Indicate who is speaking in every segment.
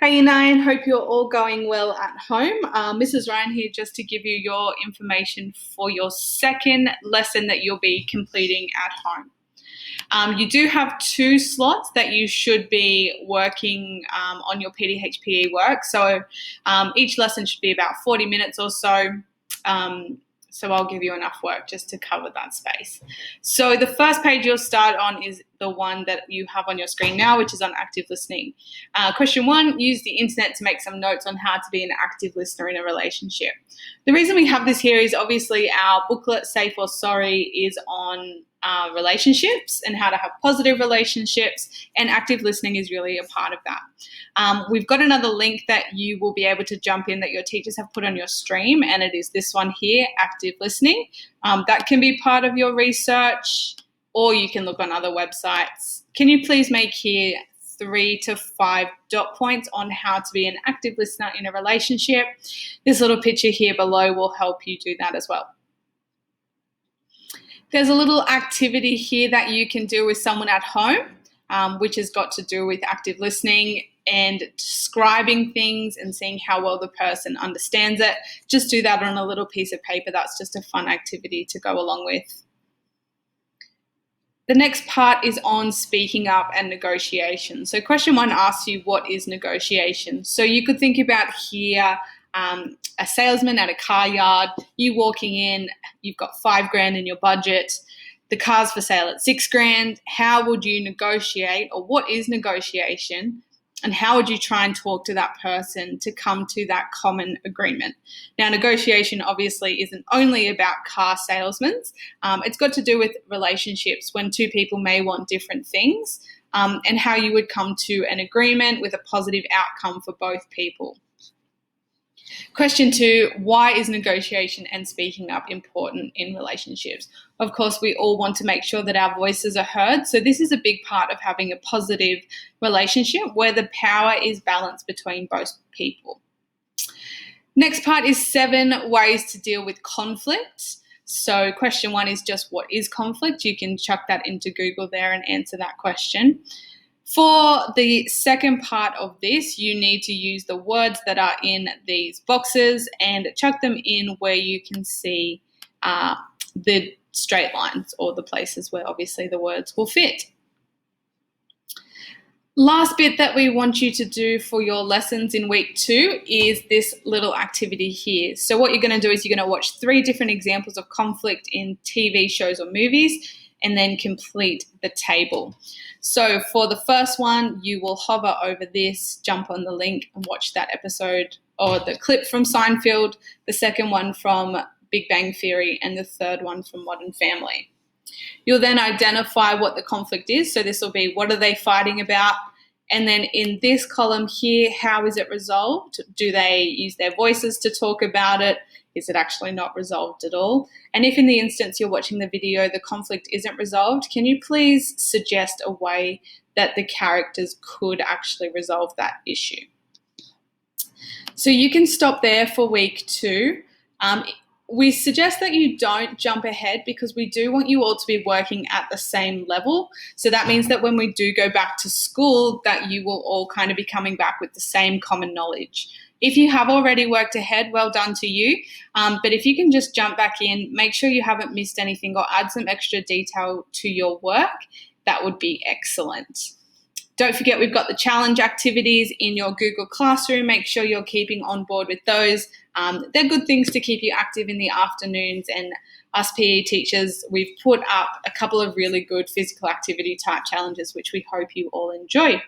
Speaker 1: Hey Nine, hope you're all going well at home. Mrs. Ryan here just to give you your information for your second lesson that you'll be completing at home. You do have 2 slots that you should be working on your PDHPE work. So each lesson should be about 40 minutes or so. So I'll give you enough work just to cover that space. So the first page you'll start on is the one that you have on your screen now, which is on active listening. Question 1, use the internet to make some notes on how to be an active listener in a relationship. The reason we have this here is obviously our booklet, Safe or Sorry, is on relationships and how to have positive relationships, and active listening is really a part of that. We've got another link that you will be able to jump in that your teachers have put on your stream, and it is this one here, active listening. That can be part of your research, or you can look on other websites. Can you please make here 3 to 5 dot points on how to be an active listener in a relationship? This little picture here below will help you do that as well. There's a little activity here that you can do with someone at home, which has got to do with active listening and describing things and seeing how well the person understands it. Just do that on a little piece of paper. That's just a fun activity to go along with. The next part is on speaking up and negotiation. So question 1 asks you, what is negotiation? So you could think about here, a salesman at a car yard, you walking in, you've got $5,000 in your budget, the car's for sale at $6,000. How would you negotiate, or what is negotiation, and how would you try and talk to that person to come to that common agreement? Now, negotiation obviously isn't only about car salesmen. It's got to do with relationships when 2 people may want different things, and how you would come to an agreement with a positive outcome for both people. Question 2, why is negotiation and speaking up important in relationships? Of course, we all want to make sure that our voices are heard. So this is a big part of having a positive relationship where the power is balanced between both people. Next part is 7 ways to deal with conflict. So question 1 is just, what is conflict? You can chuck that into Google there and answer that question. For the second part of this, you need to use the words that are in these boxes and chuck them in where you can see the straight lines, or the places where obviously the words will fit. Last bit that we want you to do for your lessons in week 2 is this little activity here. So what you're going to do is you're going to watch 3 different examples of conflict in TV shows or movies, and then complete the table. So for the first one, you will hover over this, jump on the link and watch that episode or the clip from Seinfeld, the second one from Big Bang Theory, and the third one from Modern Family. You'll then identify what the conflict is. So this will be, what are they fighting about? And then in this column here, how is it resolved? Do they use their voices to talk about it? Is it actually not resolved at all? And if in the instance you're watching the video, the conflict isn't resolved, can you please suggest a way that the characters could actually resolve that issue? So you can stop there for week 2. We suggest that you don't jump ahead because we do want you all to be working at the same level. So that means that when we do go back to school, that you will all kind of be coming back with the same common knowledge. If you have already worked ahead, well done to you. But if you can just jump back in, make sure you haven't missed anything or add some extra detail to your work, that would be excellent. Don't forget, we've got the challenge activities in your Google Classroom. Make sure you're keeping on board with those. They're good things to keep you active in the afternoons, and us PE teachers, we've put up a couple of really good physical activity type challenges, which we hope you all enjoy.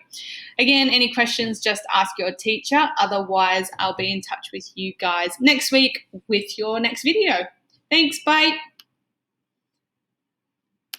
Speaker 1: Again, any questions, just ask your teacher. Otherwise, I'll be in touch with you guys next week with your next video. Thanks, bye.